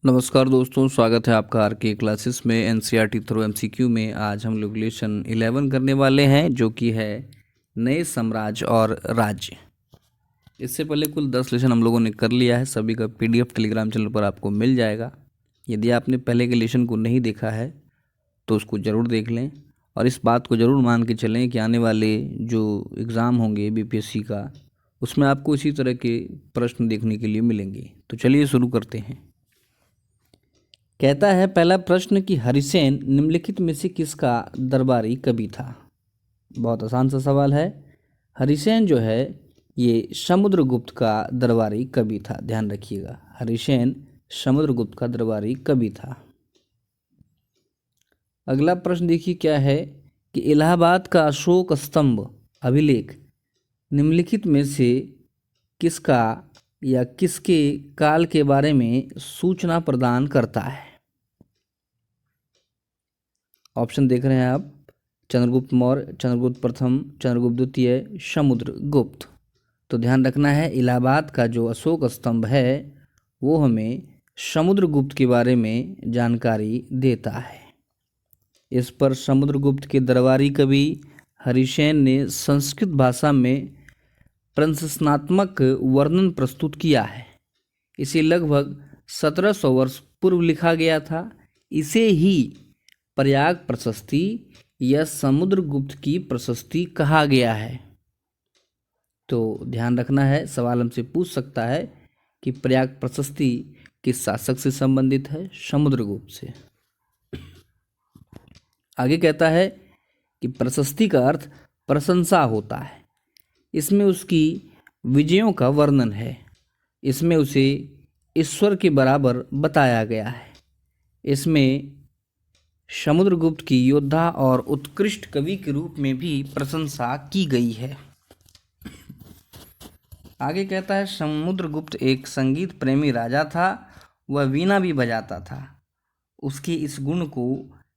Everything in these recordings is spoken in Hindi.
नमस्कार दोस्तों, स्वागत है आपका आर के क्लासेस में एनसीईआरटी थ्रू एमसीक्यू में। आज हम लोग लेसन 11 करने वाले हैं, जो कि है नए साम्राज्य और राज्य। इससे पहले कुल 10 लेसन हम लोगों ने कर लिया है। सभी का पीडीएफ टेलीग्राम चैनल पर आपको मिल जाएगा। यदि आपने पहले के लेसन को नहीं देखा है तो उसको ज़रूर देख लें, और इस बात को ज़रूर मान के चलें कि आने वाले जो एग्ज़ाम होंगे बीपीएससी का, उसमें आपको इसी तरह के प्रश्न देखने के लिए मिलेंगे। तो चलिए शुरू करते हैं। कहता है पहला प्रश्न कि हरिसेन निम्नलिखित में से किसका दरबारी कवि था। बहुत आसान सा सवाल है। हरिसेन जो है ये समुद्रगुप्त का दरबारी कवि था। ध्यान रखिएगा, हरिसेन समुद्रगुप्त का दरबारी कवि था। अगला प्रश्न देखिए क्या है कि इलाहाबाद का अशोक स्तंभ अभिलेख निम्नलिखित में से किसका या किसके काल के बारे में सूचना प्रदान करता है। ऑप्शन देख रहे हैं आप, चंद्रगुप्त मौर्य, चंद्रगुप्त प्रथम, चंद्रगुप्त द्वितीय, समुद्रगुप्त। तो ध्यान रखना है, इलाहाबाद का जो अशोक स्तंभ है वो हमें समुद्रगुप्त के बारे में जानकारी देता है। इस पर समुद्रगुप्त के दरबारी कवि हरिसेन ने संस्कृत भाषा में प्रशंसात्मक वर्णन प्रस्तुत किया है। इसे लगभग 1700 वर्ष पूर्व लिखा गया था। इसे ही प्रयाग प्रशस्ति या समुद्रगुप्त की प्रशस्ति कहा गया है। तो ध्यान रखना है, सवाल हमसे पूछ सकता है कि प्रयाग प्रशस्ति किस शासक से संबंधित है, समुद्रगुप्त से। आगे कहता है कि प्रशस्ति का अर्थ प्रशंसा होता है। इसमें उसकी विजयों का वर्णन है। इसमें उसे ईश्वर के बराबर बताया गया है। इसमें समुद्रगुप्त की योद्धा और उत्कृष्ट कवि के रूप में भी प्रशंसा की गई है। आगे कहता है समुद्रगुप्त एक संगीत प्रेमी राजा था। वह वीणा भी बजाता था। उसके इस गुण को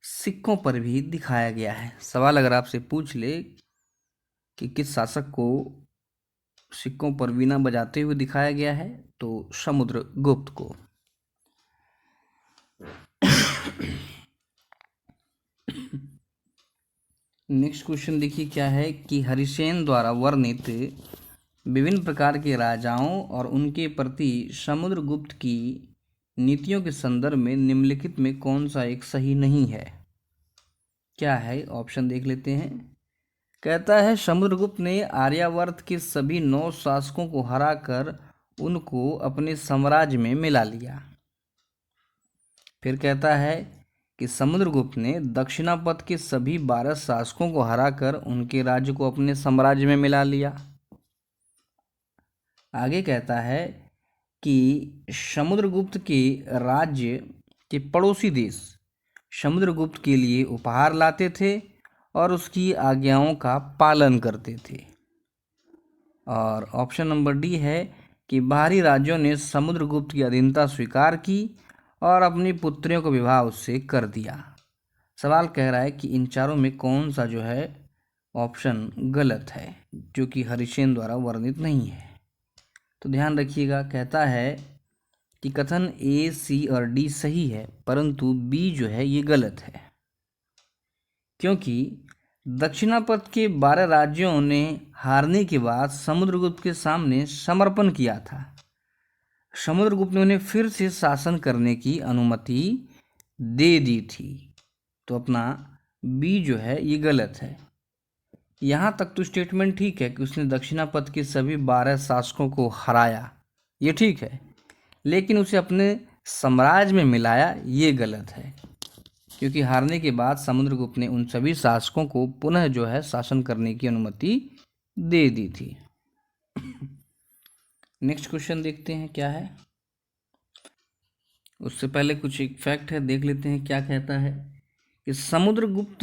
सिक्कों पर भी दिखाया गया है। सवाल अगर आपसे पूछ ले कि किस शासक को सिक्कों पर वीणा बजाते हुए दिखाया गया है, तो समुद्रगुप्त को। नेक्स्ट क्वेश्चन देखिए क्या है कि हरिसेन द्वारा वर्णित विभिन्न प्रकार के राजाओं और उनके प्रति समुद्रगुप्त की नीतियों के संदर्भ में निम्नलिखित में कौन सा एक सही नहीं है। क्या है, ऑप्शन देख लेते हैं। कहता है समुद्रगुप्त ने आर्यावर्त के सभी 9 शासकों को हराकर उनको अपने साम्राज्य में मिला लिया। फिर कहता है कि समुद्रगुप्त ने दक्षिणापथ के सभी 12 शासकों को हराकर उनके राज्य को अपने साम्राज्य में मिला लिया। आगे कहता है कि समुद्रगुप्त के राज्य के पड़ोसी देश समुद्रगुप्त के लिए उपहार लाते थे और उसकी आज्ञाओं का पालन करते थे। और ऑप्शन नंबर डी है कि बाहरी राज्यों ने समुद्रगुप्त की अधीनता स्वीकार की और अपनी पुत्रियों का विवाह उससे कर दिया। सवाल कह रहा है कि इन चारों में कौन सा जो है ऑप्शन गलत है, जो कि हरिसेन द्वारा वर्णित नहीं है। तो ध्यान रखिएगा, कहता है कि कथन ए, सी और डी सही है, परंतु बी जो है ये गलत है, क्योंकि दक्षिणापथ के 12 राज्यों ने हारने के बाद समुद्रगुप्त के सामने समर्पण किया था। समुद्रगुप्त ने उन्हें फिर से शासन करने की अनुमति दे दी थी। तो अपना बी जो है ये गलत है। यहाँ तक तो स्टेटमेंट ठीक है कि उसने दक्षिणापथ के सभी 12 शासकों को हराया, ये ठीक है, लेकिन उसे अपने साम्राज्य में मिलाया ये गलत है, क्योंकि हारने के बाद समुद्रगुप्त ने उन सभी शासकों को पुनः जो है शासन करने की अनुमति दे दी थी। नेक्स्ट क्वेश्चन देखते हैं क्या है। उससे पहले कुछ एक फैक्ट है, देख लेते हैं क्या कहता है कि समुद्रगुप्त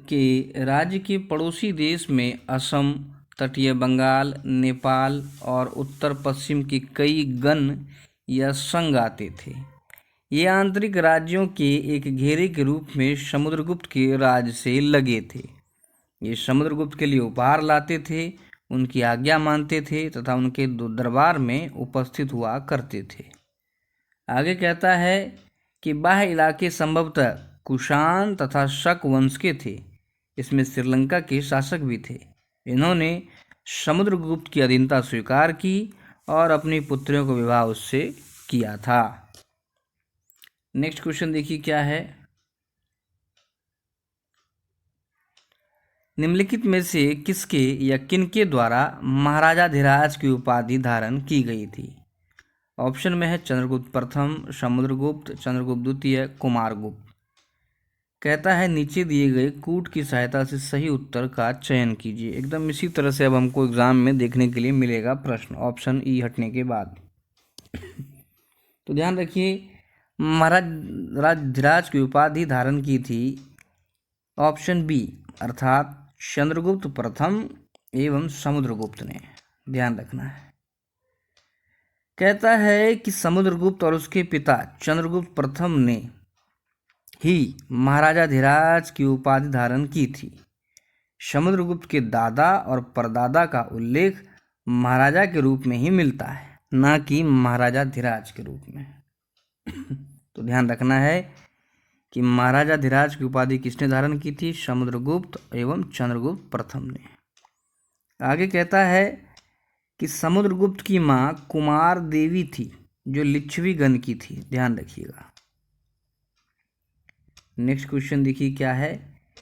के राज्य के पड़ोसी देश में असम, तटीय बंगाल, नेपाल और उत्तर पश्चिम के कई गण या संघ आते थे। ये आंतरिक राज्यों के एक घेरे के रूप में समुद्रगुप्त के राज्य से लगे थे। ये समुद्रगुप्त के लिए उपहार लाते थे, उनकी आज्ञा मानते थे तथा उनके दरबार में उपस्थित हुआ करते थे। आगे कहता है कि बाह्य इलाके संभवतः कुषाण तथा शक वंश के थे। इसमें श्रीलंका के शासक भी थे। इन्होंने समुद्रगुप्त की अधीनता स्वीकार की और अपनी पुत्रियों का विवाह उससे किया था। नेक्स्ट क्वेश्चन देखिए क्या है। निम्नलिखित में से किसके या किनके द्वारा महाराजाधिराज की उपाधि धारण की गई थी? ऑप्शन में है चंद्रगुप्त प्रथम, समुद्रगुप्त, चंद्रगुप्त द्वितीय, कुमारगुप्त। कहता है नीचे दिए गए कूट की सहायता से सही उत्तर का चयन कीजिए। एकदम इसी तरह से अब हमको एग्जाम में देखने के लिए मिलेगा प्रश्न, ऑप्शन ई हटने के बाद। तो ध्यान रखिए, महाराजाधिराज की उपाधि धारण की थी ऑप्शन बी अर्थात चंद्रगुप्त प्रथम एवं समुद्रगुप्त ने। ध्यान रखना है। कहता है कि समुद्रगुप्त और उसके पिता चंद्रगुप्त प्रथम ने ही महाराजाधिराज की उपाधि धारण की थी। समुद्रगुप्त के दादा और परदादा का उल्लेख महाराजा के रूप में ही मिलता है, ना कि महाराजाधिराज के रूप में। तो ध्यान रखना है कि महाराजाधिराज की उपाधि किसने धारण की थी? समुद्रगुप्त एवं चंद्रगुप्त प्रथम ने। आगे कहता है कि समुद्रगुप्त की मां कुमार देवी थी, जो लिच्छवी गण की थी। ध्यान रखिएगा। नेक्स्ट क्वेश्चन देखिए क्या है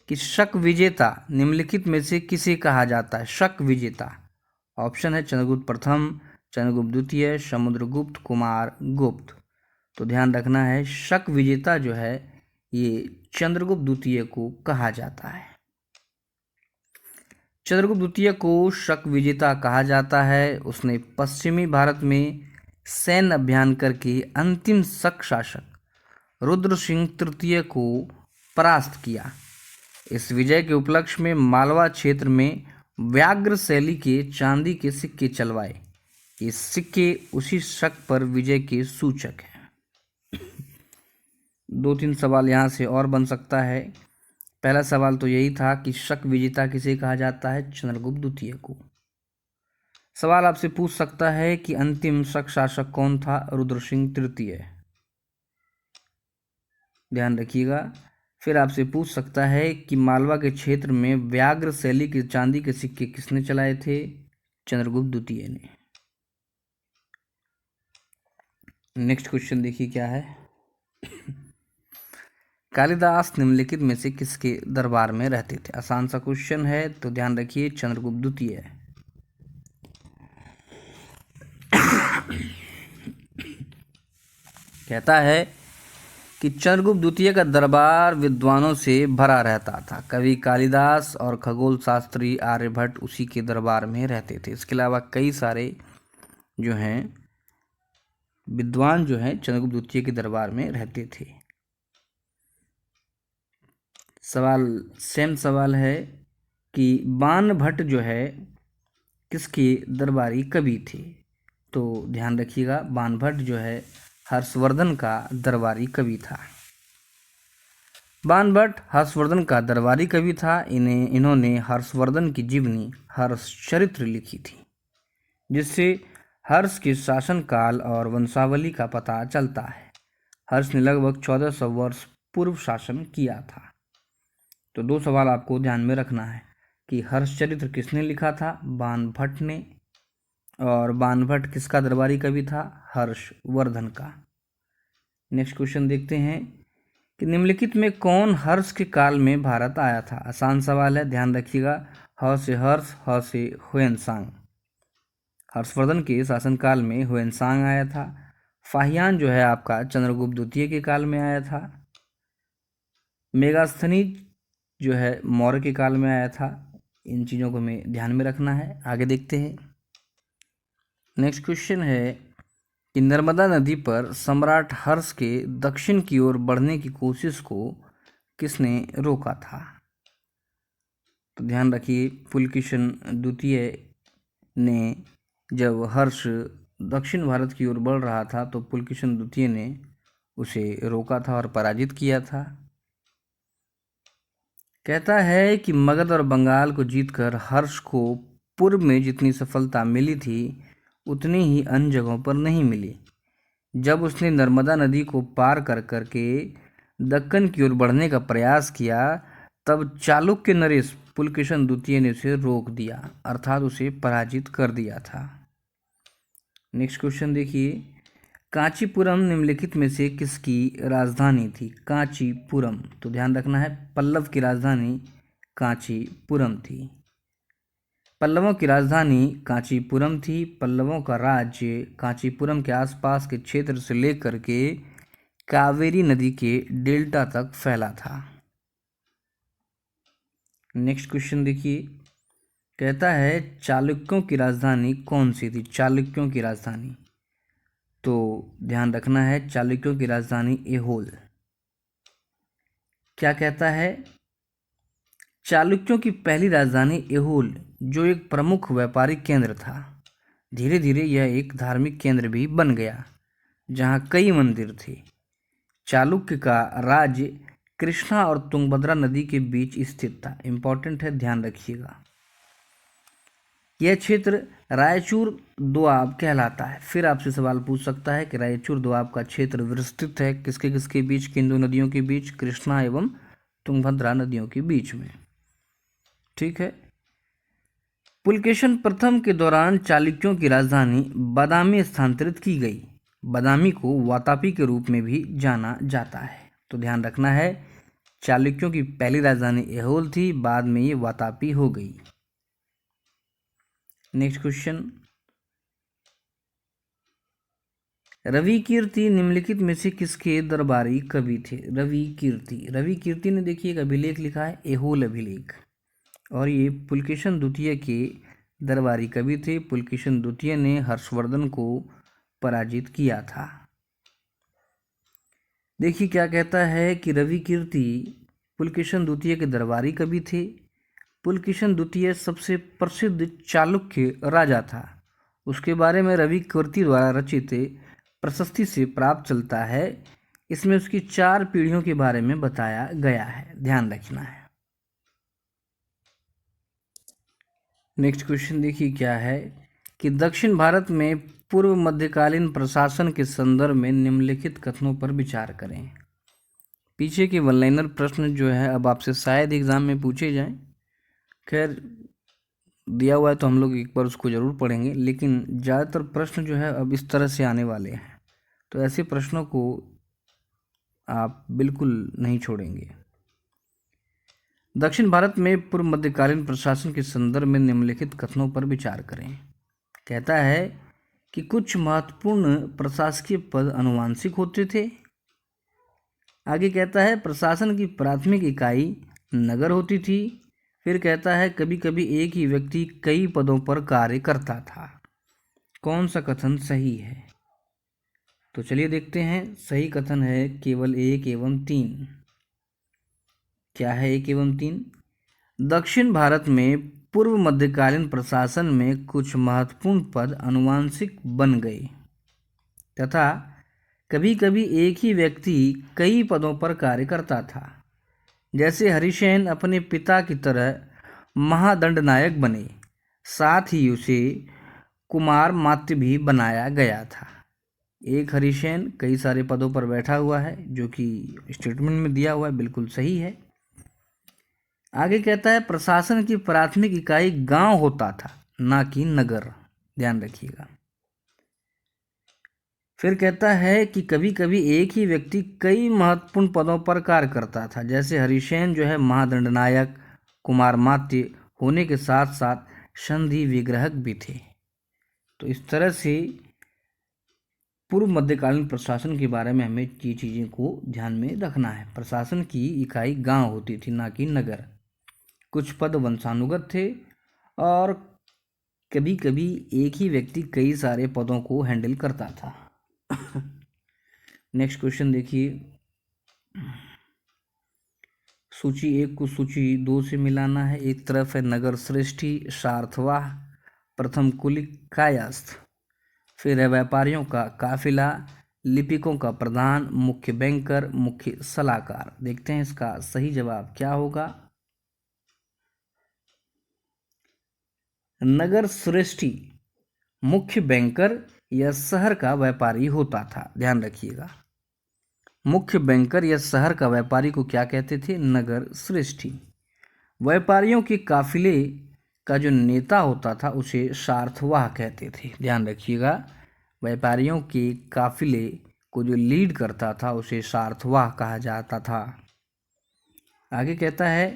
कि शक विजेता निम्नलिखित में से किसे कहा जाता है? शक विजेता। ऑप्शन है चंद्रगुप्त प्रथम, चंद्रगुप्त द्वितीय, समुद्रगुप्त, कुमार गुप्त। तो ध्यान रखना है, शक विजेता जो है ये चंद्रगुप्त द्वितीय को कहा जाता है। चंद्रगुप्त द्वितीय को शक विजेता कहा जाता है। उसने पश्चिमी भारत में सैन्य अभियान करके अंतिम शक शासक रुद्र सिंह तृतीय को परास्त किया। इस विजय के उपलक्ष्य में मालवा क्षेत्र में व्याघ्र शैली के चांदी के सिक्के चलवाए। ये सिक्के उसी शक पर विजय के सूचक हैं। 2-3 सवाल यहाँ से और बन सकता है। पहला सवाल तो यही था कि शक विजेता किसे कहा जाता है? चंद्रगुप्त द्वितीय को। सवाल आपसे पूछ सकता है कि अंतिम शक शासक कौन था? रुद्र सिंह तृतीय। ध्यान रखिएगा। फिर आपसे पूछ सकता है कि मालवा के क्षेत्र में व्याघ्र शैली के चांदी के सिक्के किसने चलाए थे? चंद्रगुप्त द्वितीय ने। नेक्स्ट क्वेश्चन देखिए क्या है। कालिदास निम्नलिखित में से किसके दरबार में रहते थे? आसान सा क्वेश्चन है, तो ध्यान रखिए चंद्रगुप्त द्वितीय। कहता है कि चंद्रगुप्त द्वितीय का दरबार विद्वानों से भरा रहता था। कवि कालिदास और खगोल शास्त्री आर्यभट्ट उसी के दरबार में रहते थे। इसके अलावा कई सारे जो हैं विद्वान जो हैं चंद्रगुप्त द्वितीय के दरबार में रहते थे। सेम सवाल है कि बाणभट्ट जो है किसके दरबारी कवि थे? तो ध्यान रखिएगा, बाणभट्ट जो है हर्षवर्धन का दरबारी कवि था। बाणभट्ट हर्षवर्धन का दरबारी कवि था। इन्होंने हर्षवर्धन की जीवनी हर्षचरित्र लिखी थी, जिससे हर्ष के शासनकाल और वंशावली का पता चलता है। हर्ष ने लगभग 1400 वर्ष पूर्व शासन किया था। तो 2 सवाल आपको ध्यान में रखना है कि हर्षचरित्र किसने लिखा था? बाणभट्ट ने। और बाणभट्ट किसका दरबारी कवि था? हर्षवर्धन का। नेक्स्ट क्वेश्चन देखते हैं कि निम्नलिखित में कौन हर्ष के काल में भारत आया था? आसान सवाल है, ध्यान रखिएगा। ह से हर्ष, ह से हुएनसांग। हर्षवर्धन के शासनकाल में हुएनसांग आया था। फाहियान जो है आपका चंद्रगुप्त द्वितीय के काल में आया था। मेगास्थनीज जो है मौर्य के काल में आया था। इन चीज़ों को हमें ध्यान में रखना है। आगे देखते हैं। नेक्स्ट क्वेश्चन है कि नर्मदा नदी पर सम्राट हर्ष के दक्षिण की ओर बढ़ने की कोशिश को किसने रोका था? तो ध्यान रखिए, पुलकेशिन द्वितीय ने जब हर्ष दक्षिण भारत की ओर बढ़ रहा था तो पुलकेशिन द्वितीय ने उसे रोका था और पराजित किया था। कहता है कि मगध और बंगाल को जीतकर हर्ष को पूर्व में जितनी सफलता मिली थी उतनी ही अन्य जगहों पर नहीं मिली। जब उसने नर्मदा नदी को पार कर करके दक्कन की ओर बढ़ने का प्रयास किया, तब चालुक्य नरेश पुलकेशन द्वितीय ने उसे रोक दिया, अर्थात उसे पराजित कर दिया था। नेक्स्ट क्वेश्चन देखिए, कांचीपुरम निम्नलिखित में से किसकी राजधानी थी? कांचीपुरम, तो ध्यान रखना है पल्लव की राजधानी कांचीपुरम थी। पल्लवों की राजधानी कांचीपुरम थी। पल्लवों का राज्य कांचीपुरम के आसपास के क्षेत्र से लेकर के कावेरी नदी के डेल्टा तक फैला था। नेक्स्ट क्वेश्चन देखिए, कहता है चालुक्यों की राजधानी कौन सी थी? चालुक्यों की राजधानी, तो ध्यान रखना है चालुक्यों की राजधानी ऐहोल। क्या कहता है? चालुक्यों की पहली राजधानी ऐहोल, जो एक प्रमुख व्यापारिक केंद्र था, धीरे धीरे यह एक धार्मिक केंद्र भी बन गया, जहाँ कई मंदिर थे। चालुक्य का राज्य कृष्णा और तुंगभद्रा नदी के बीच स्थित था। इंपॉर्टेंट है, ध्यान रखिएगा। यह क्षेत्र रायचूर दोआब कहलाता है। फिर आपसे सवाल पूछ सकता है कि रायचूर दोआब का क्षेत्र विस्तृत है किसके किसके बीच? किन दो नदियों के बीच? कृष्णा एवं तुंगभद्रा नदियों के बीच में। ठीक है। पुलकेशन प्रथम के दौरान चालुक्यों की राजधानी बादामी स्थानांतरित की गई। बादामी को वातापी के रूप में भी जाना जाता है, तो ध्यान रखना है चालुक्यों की पहली राजधानी ऐहोल थी, बाद में ये वातापी हो गई। नेक्स्ट क्वेश्चन, रवि कीर्ति निम्नलिखित में से किसके दरबारी कवि थे? रवि कीर्ति। रवि कीर्ति ने देखिए एक अभिलेख लिखा है, ऐहोल अभिलेख, और ये पुलकेशन द्वितीय के दरबारी कवि थे। पुलकेशन द्वितीय ने हर्षवर्धन को पराजित किया था। देखिए क्या कहता है कि रवि कीर्ति पुलकेशन द्वितीय के दरबारी कवि थे। पुलकेशन द्वितीय सबसे प्रसिद्ध चालुक्य राजा था। उसके बारे में रवि कीर्ति द्वारा रचित प्रशस्ति से प्राप्त चलता है। इसमें उसकी 4 पीढ़ियों के बारे में बताया गया है, ध्यान रखना है। नेक्स्ट क्वेश्चन देखिए क्या है कि दक्षिण भारत में पूर्व मध्यकालीन प्रशासन के संदर्भ में निम्नलिखित कथनों पर विचार करें। पीछे के वन लाइनर प्रश्न जो है अब आपसे शायद एग्जाम में पूछे जाएं। खैर दिया हुआ है तो हम लोग एक बार उसको ज़रूर पढ़ेंगे, लेकिन ज़्यादातर प्रश्न जो है अब इस तरह से आने वाले हैं, तो ऐसे प्रश्नों को आप बिल्कुल नहीं छोड़ेंगे। दक्षिण भारत में पूर्व मध्यकालीन प्रशासन के संदर्भ में निम्नलिखित कथनों पर विचार करें। कहता है कि कुछ महत्वपूर्ण प्रशासकीय पद आनुवंशिक होते थे। आगे कहता है प्रशासन की प्राथमिक इकाई नगर होती थी। फिर कहता है कभी कभी एक ही व्यक्ति कई पदों पर कार्य करता था। कौन सा कथन सही है? तो चलिए देखते हैं। सही कथन है केवल 1 एवं 3। क्या है 1 एवं 3? दक्षिण भारत में पूर्व मध्यकालीन प्रशासन में कुछ महत्वपूर्ण पद आनुवंशिक बन गए तथा कभी कभी एक ही व्यक्ति कई पदों पर कार्य करता था। जैसे हरिसेन अपने पिता की तरह महादंडनायक बने, साथ ही उसे कुमार मात्य भी बनाया गया था। एक हरिसेन कई सारे पदों पर बैठा हुआ है, जो कि स्टेटमेंट में दिया हुआ है, बिल्कुल सही है। आगे कहता है प्रशासन की प्राथमिक इकाई गांव होता था, ना कि नगर, ध्यान रखिएगा। फिर कहता है कि कभी कभी एक ही व्यक्ति कई महत्वपूर्ण पदों पर कार्य करता था। जैसे हरिसेन जो है महादंडनायक, कुमार मात्य होने के साथ साथ संधि विग्रहक भी थे। तो इस तरह से पूर्व मध्यकालीन प्रशासन के बारे में हमें ये चीज़ें को ध्यान में रखना है। प्रशासन की इकाई गांव होती थी, ना कि नगर। कुछ पद वंशानुगत थे और कभी कभी एक ही व्यक्ति कई सारे पदों को हैंडल करता था। नेक्स्ट क्वेश्चन देखिए, सूची 1 को सूची 2 से मिलाना है। एक तरफ है नगर श्रेष्ठी, सार्थवाह, प्रथम कुलिक, कायस्थ। फिर है व्यापारियों का काफिला, लिपिकों का प्रधान, मुख्य बैंकर, मुख्य सलाहकार। देखते हैं इसका सही जवाब क्या होगा। नगर श्रेष्ठी, मुख्य बैंकर, या शहर का व्यापारी होता था। ध्यान रखिएगा, मुख्य बैंकर या शहर का व्यापारी को क्या कहते थे? नगर श्रेष्ठी। व्यापारियों के काफिले का जो नेता होता था उसे सारथवाह कहते थे। ध्यान रखिएगा, व्यापारियों के काफिले को जो लीड करता था उसे सारथवाह कहा जाता था। आगे कहता है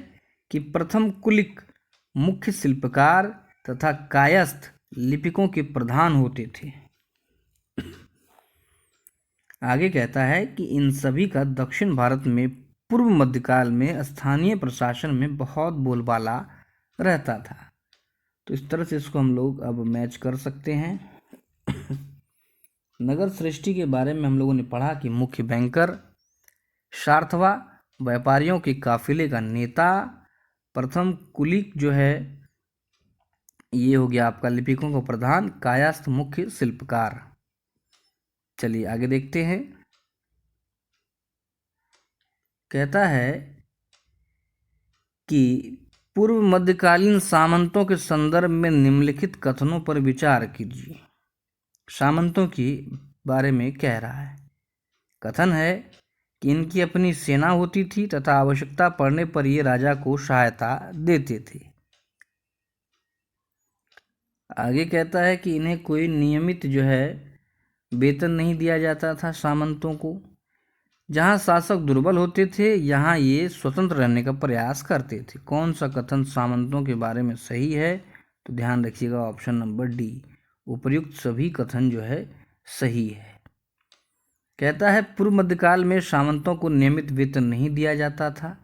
कि प्रथम कुलिक मुख्य शिल्पकार तथा कायस्थ लिपिकों के प्रधान होते थे। आगे कहता है कि इन सभी का दक्षिण भारत में पूर्व मध्यकाल में स्थानीय प्रशासन में बहुत बोलबाला रहता था। तो इस तरह से इसको हम लोग अब मैच कर सकते हैं। नगर सृष्टि के बारे में हम लोगों ने पढ़ा कि मुख्य बैंकर, सारथवा व्यापारियों के काफिले का नेता, प्रथम कुलिक जो है ये हो गया आपका लिपिकों का प्रधान, कायस्थ मुख्य शिल्पकार। चलिए आगे देखते हैं। कहता है कि पूर्व मध्यकालीन सामंतों के संदर्भ में निम्नलिखित कथनों पर विचार कीजिए। सामंतों के बारे में कह रहा है। कथन है कि इनकी अपनी सेना होती थी तथा आवश्यकता पड़ने पर ये राजा को सहायता देते थे। आगे कहता है कि इन्हें कोई नियमित जो है वेतन नहीं दिया जाता था सामंतों को। जहाँ शासक दुर्बल होते थे यहाँ ये स्वतंत्र रहने का प्रयास करते थे। कौन सा कथन सामंतों के बारे में सही है? तो ध्यान रखिएगा ऑप्शन नंबर डी, उपर्युक्त सभी कथन जो है सही है। कहता है पूर्व मध्यकाल में सामंतों को नियमित वेतन नहीं दिया जाता था,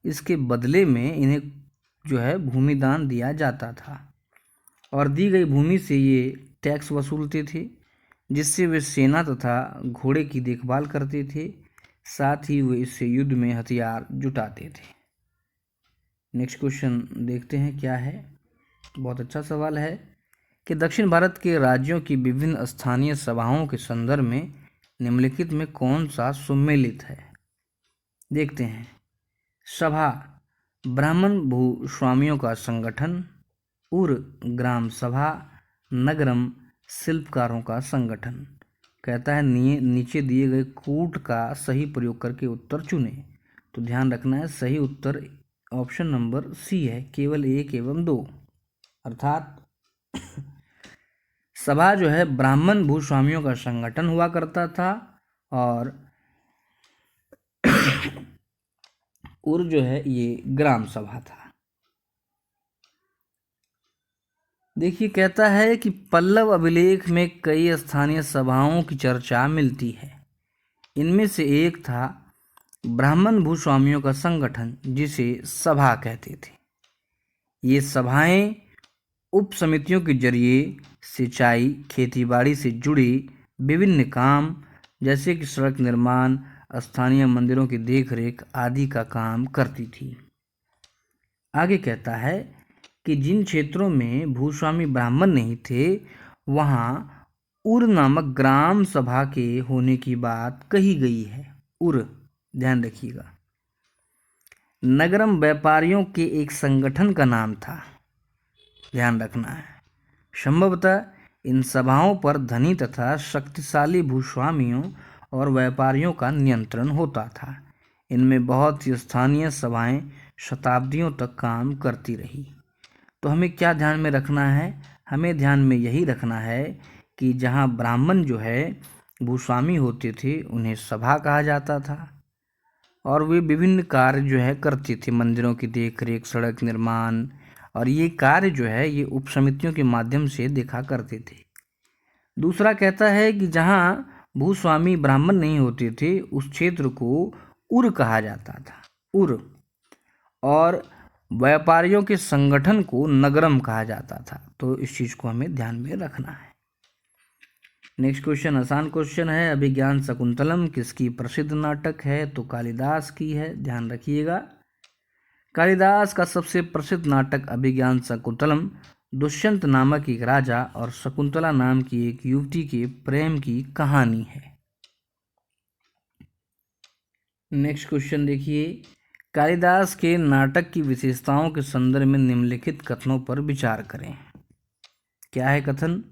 इसके बदले में इन्हें जो है भूमि दान दिया जाता था और दी गई भूमि से ये टैक्स वसूलते थे, जिससे वे सेना तथा घोड़े की देखभाल करते थे। साथ ही वे इससे युद्ध में हथियार जुटाते थे। नेक्स्ट क्वेश्चन देखते हैं क्या है। बहुत अच्छा सवाल है कि दक्षिण भारत के राज्यों की विभिन्न स्थानीय सभाओं के संदर्भ में निम्नलिखित में कौन सा सुमेलित है? देखते हैं। सभा, ब्राह्मण भूस्वामियों का संगठन। उर, ग्राम सभा। नगरम, शिल्पकारों का संगठन। कहता है नीचे दिए गए कूट का सही प्रयोग करके उत्तर चुने। तो ध्यान रखना है सही उत्तर ऑप्शन नंबर सी है, केवल 1 एवं 2। अर्थात सभा जो है ब्राह्मण भूस्वामियों का संगठन हुआ करता था और उर जो है ये ग्राम सभा था। देखिए कहता है कि पल्लव अभिलेख में कई स्थानीय सभाओं की चर्चा मिलती है। इनमें से एक था ब्राह्मण भूस्वामियों का संगठन, जिसे सभा कहते थे। ये सभाएं उप समितियों के जरिए सिंचाई, खेतीबाड़ी से जुड़े विभिन्न काम जैसे कि सड़क निर्माण, स्थानीय मंदिरों की देखरेख आदि का काम करती थी। आगे कहता है कि जिन क्षेत्रों में भूस्वामी ब्राह्मण नहीं थे वहाँ उर नामक ग्राम सभा के होने की बात कही गई है। उर, ध्यान रखिएगा। नगरम व्यापारियों के एक संगठन का नाम था, ध्यान रखना है। संभवतः इन सभाओं पर धनी तथा शक्तिशाली भूस्वामियों और व्यापारियों का नियंत्रण होता था। इनमें बहुत सी स्थानीय सभाएं शताब्दियों तक काम करती रही। तो हमें क्या ध्यान में रखना है? हमें ध्यान में यही रखना है कि जहाँ ब्राह्मण जो है भूस्वामी होते थे उन्हें सभा कहा जाता था और वे विभिन्न कार्य जो है करते थे, मंदिरों की देखरेख, सड़क निर्माण, और ये कार्य जो है ये उप समितियों के माध्यम से देखा करते थे। दूसरा कहता है कि जहाँ भूस्वामी ब्राह्मण नहीं होते थे उस क्षेत्र को उर कहा जाता था, उर, और व्यापारियों के संगठन को नगरम कहा जाता था। तो इस चीज़ को हमें ध्यान में रखना है। नेक्स्ट क्वेश्चन आसान क्वेश्चन है। अभिज्ञान शकुंतलम किसकी प्रसिद्ध नाटक है? तो कालिदास की है, ध्यान रखिएगा। कालिदास का सबसे प्रसिद्ध नाटक अभिज्ञान शकुंतलम दुष्यंत नामक एक राजा और शकुंतला नाम की एक युवती के प्रेम की कहानी है। नेक्स्ट क्वेश्चन देखिए। कालिदास के नाटक की विशेषताओं के संदर्भ में निम्नलिखित कथनों पर विचार करें। क्या है कथन?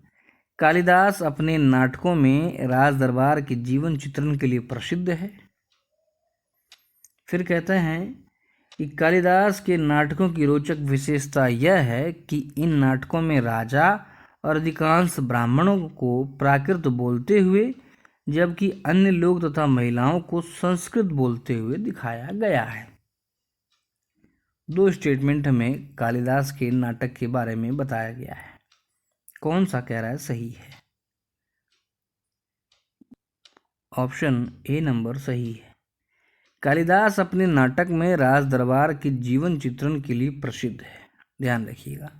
कालिदास अपने नाटकों में राज दरबार के जीवन चित्रण के लिए प्रसिद्ध है। फिर कहते हैं कि कालिदास के नाटकों की रोचक विशेषता यह है कि इन नाटकों में राजा और अधिकांश ब्राह्मणों को प्राकृत बोलते हुए जबकि अन्य लोग तथा महिलाओं को संस्कृत बोलते हुए दिखाया गया है। दो स्टेटमेंट हमें कालिदास के नाटक के बारे में बताया गया है, कौन सा कह रहा है सही है? ऑप्शन ए नंबर सही है। कालिदास अपने नाटक में राज दरबार के जीवन चित्रण के लिए प्रसिद्ध है। ध्यान रखिएगा,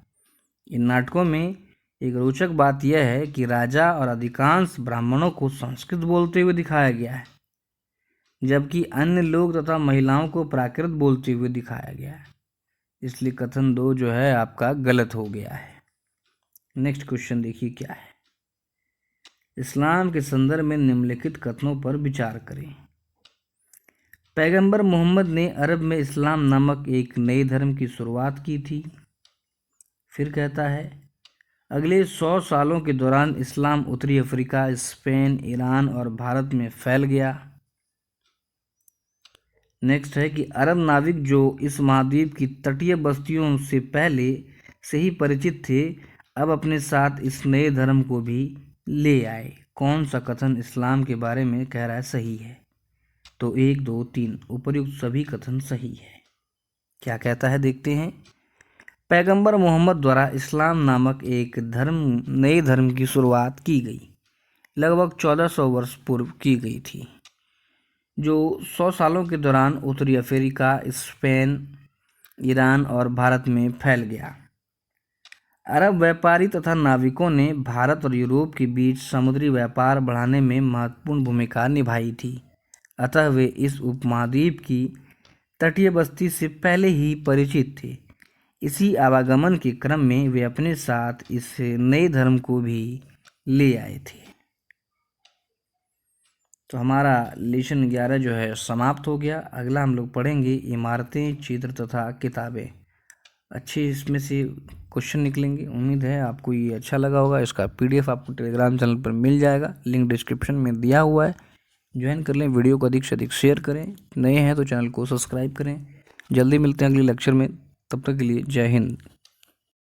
इन नाटकों में एक रोचक बात यह है कि राजा और अधिकांश ब्राह्मणों को संस्कृत बोलते हुए दिखाया गया है जबकि अन्य लोग तथा महिलाओं को प्राकृत बोलते हुए दिखाया गया है, इसलिए कथन 2 जो है आपका गलत हो गया है। नेक्स्ट क्वेश्चन देखिए क्या है। इस्लाम के संदर्भ में निम्नलिखित कथनों पर विचार करें। पैगंबर मोहम्मद ने अरब में इस्लाम नामक एक नए धर्म की शुरुआत की थी। फिर कहता है अगले 100 सालों के दौरान इस्लाम उत्तरी अफ्रीका, स्पेन, ईरान और भारत में फैल गया। नेक्स्ट है कि अरब नाविक जो इस महाद्वीप की तटीय बस्तियों से पहले से ही परिचित थे अब अपने साथ इस नए धर्म को भी ले आए। कौन सा कथन इस्लाम के बारे में कह रहा है सही है? तो 1, 2, 3 उपर्युक्त सभी कथन सही है। क्या कहता है देखते हैं। पैगंबर मोहम्मद द्वारा इस्लाम नामक एक नए धर्म की शुरुआत की गई, लगभग 1400 वर्ष पूर्व की गई थी, जो 100 सालों के दौरान उत्तरी अफ्रीका, स्पेन, ईरान और भारत में फैल गया। अरब व्यापारी तथा नाविकों ने भारत और यूरोप के बीच समुद्री व्यापार बढ़ाने में महत्वपूर्ण भूमिका निभाई थी, अतः वे इस उपमहाद्वीप की तटीय बस्ती से पहले ही परिचित थे। इसी आवागमन के क्रम में वे अपने साथ इस नए धर्म को भी ले आए थे। तो हमारा लेसन 11 जो है समाप्त हो गया। अगला हम लोग पढ़ेंगे इमारतें, चित्र तथा किताबें। अच्छे इसमें से क्वेश्चन निकलेंगे। उम्मीद है आपको ये अच्छा लगा होगा। इसका PDF आपको टेलीग्राम चैनल पर मिल जाएगा, लिंक डिस्क्रिप्शन में दिया हुआ है, ज्वाइन कर लें। वीडियो को अधिक से अधिक शेयर करें, नए हैं तो चैनल को सब्सक्राइब करें। जल्दी मिलते हैं अगले लेक्चर में, तब तक के लिए जय हिंद।